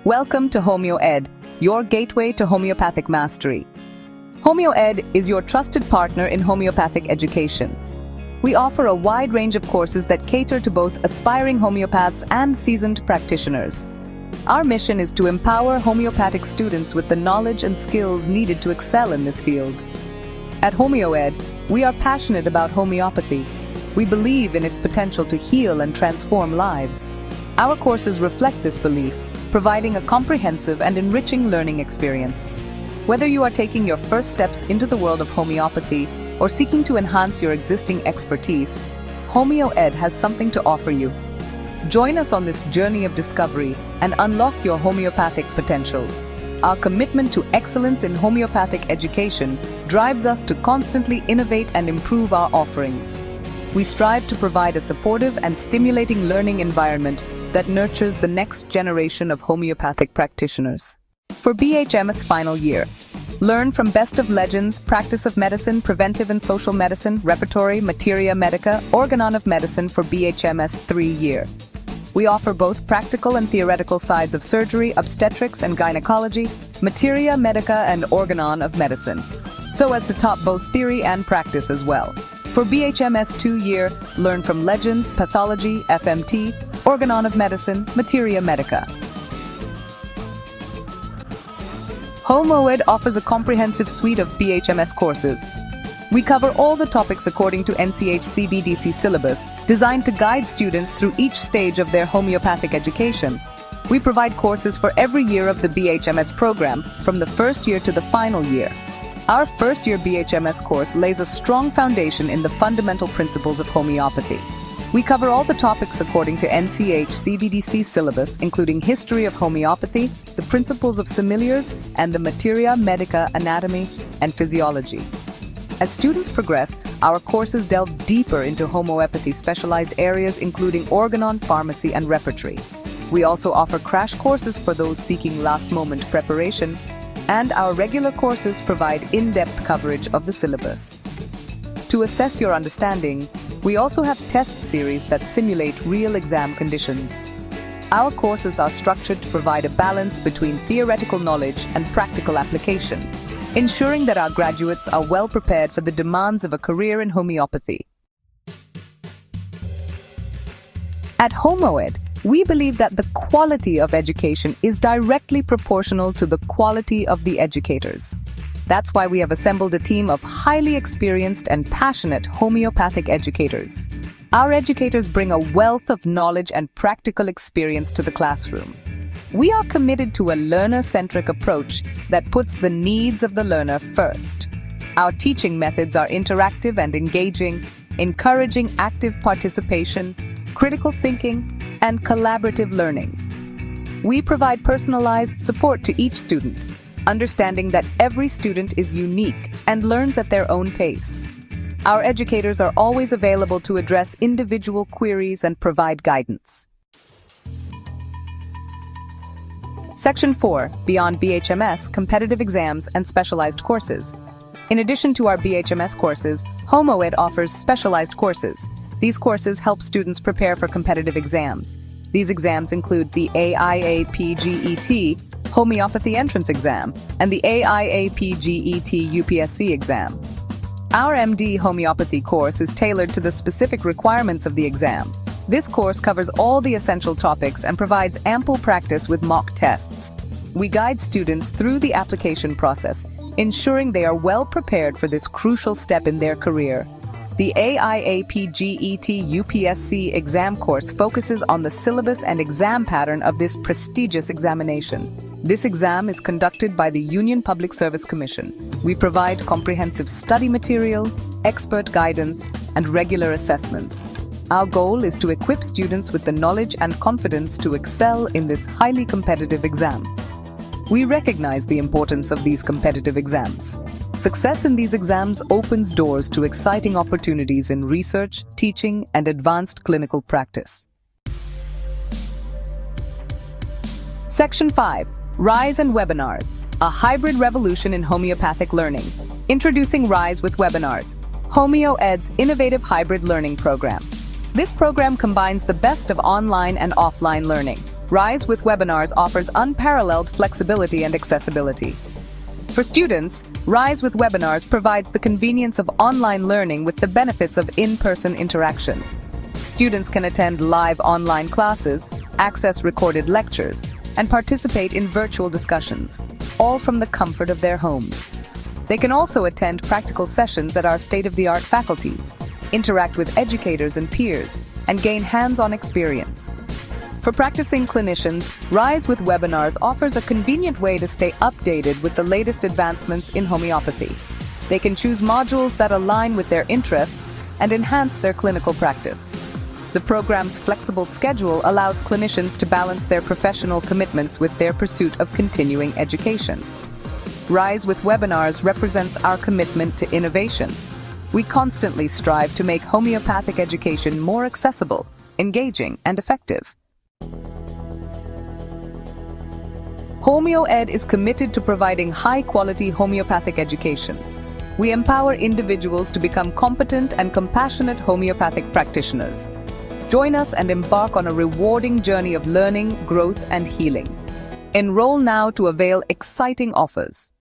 Welcome to Homeoed, your gateway to homeopathic mastery. Homeoed is your trusted partner in homeopathic education. We offer a wide range of courses that cater to both aspiring homeopaths and seasoned practitioners. Our mission is to empower homeopathic students with the knowledge and skills needed to excel in this field. At Homeoed, we are passionate about homeopathy. We believe in its potential to heal and transform lives. Our courses reflect this belief, providing a comprehensive and enriching learning experience. Whether you are taking your first steps into the world of homeopathy or seeking to enhance your existing expertise, Homeoed has something to offer you. Join us on this journey of discovery and unlock your homeopathic potential. Our commitment to excellence in homeopathic education drives us to constantly innovate and improve our offerings. We strive to provide a supportive and stimulating learning environment that nurtures the next generation of homeopathic practitioners. For BHMS final year, learn from best of legends, practice of medicine, preventive and social medicine, repertory, materia medica, organon of medicine for BHMS 3-year. We offer both practical and theoretical sides of surgery, obstetrics and gynecology, materia medica and organon of medicine, so as to top both theory and practice as well. For BHMS 2-year, learn from legends, pathology, FMT, organon of medicine, materia medica. Homeoed offers a comprehensive suite of BHMS courses. We cover all the topics according to NCH-CBDC syllabus, designed to guide students through each stage of their homeopathic education. We provide courses for every year of the BHMS program, from the first year to the final year. Our first-year BHMS course lays a strong foundation in the fundamental principles of homeopathy. We cover all the topics according to NCH-CBDC syllabus, including history of homeopathy, the principles of familiars, and the materia medica, anatomy and physiology. As students progress, our courses delve deeper into homeopathy specialized areas including organon, pharmacy, and repertory. We also offer crash courses for those seeking last-moment preparation, and our regular courses provide in-depth coverage of the syllabus. To assess your understanding, we also have test series that simulate real exam conditions. Our courses are structured to provide a balance between theoretical knowledge and practical application, ensuring that our graduates are well prepared for the demands of a career in homeopathy. At Homeoed, we believe that the quality of education is directly proportional to the quality of the educators. That's why we have assembled a team of highly experienced and passionate homeopathic educators. Our educators bring a wealth of knowledge and practical experience to the classroom. We are committed to a learner-centric approach that puts the needs of the learner first. Our teaching methods are interactive and engaging, encouraging active participation, critical thinking, and collaborative learning. We provide personalized support to each student, understanding that every student is unique and learns at their own pace. Our educators are always available to address individual queries and provide guidance. Section 4, Beyond BHMS, Competitive Exams and Specialized Courses. In addition to our BHMS courses, Homeoed offers specialized courses. These courses help students prepare for competitive exams. These exams include the AIAPGET Homeopathy Entrance Exam and the AIAPGET UPSC exam. Our MD Homeopathy course is tailored to the specific requirements of the exam. This course covers all the essential topics and provides ample practice with mock tests. We guide students through the application process, ensuring they are well prepared for this crucial step in their career. The AIAPGET UPSC exam course focuses on the syllabus and exam pattern of this prestigious examination. This exam is conducted by the Union Public Service Commission. We provide comprehensive study material, expert guidance, and regular assessments. Our goal is to equip students with the knowledge and confidence to excel in this highly competitive exam. We recognize the importance of these competitive exams. Success in these exams opens doors to exciting opportunities in research, teaching, and advanced clinical practice. Section 5, RISE and Webinars, a hybrid revolution in homeopathic learning. Introducing RISE with Webinars, Homeoed's innovative hybrid learning program. This program combines the best of online and offline learning. Rise with Webinars offers unparalleled flexibility and accessibility. For students, Rise with Webinars provides the convenience of online learning with the benefits of in-person interaction. Students can attend live online classes, access recorded lectures, and participate in virtual discussions, all from the comfort of their homes. They can also attend practical sessions at our state-of-the-art faculties, interact with educators and peers, and gain hands-on experience. For practicing clinicians, Rise with Webinars offers a convenient way to stay updated with the latest advancements in homeopathy. They can choose modules that align with their interests and enhance their clinical practice. The program's flexible schedule allows clinicians to balance their professional commitments with their pursuit of continuing education. Rise with Webinars represents our commitment to innovation. We constantly strive to make homeopathic education more accessible, engaging, and effective. Homeoed is committed to providing high-quality homeopathic education. We empower individuals to become competent and compassionate homeopathic practitioners. Join us and embark on a rewarding journey of learning, growth, and healing. Enroll now to avail exciting offers.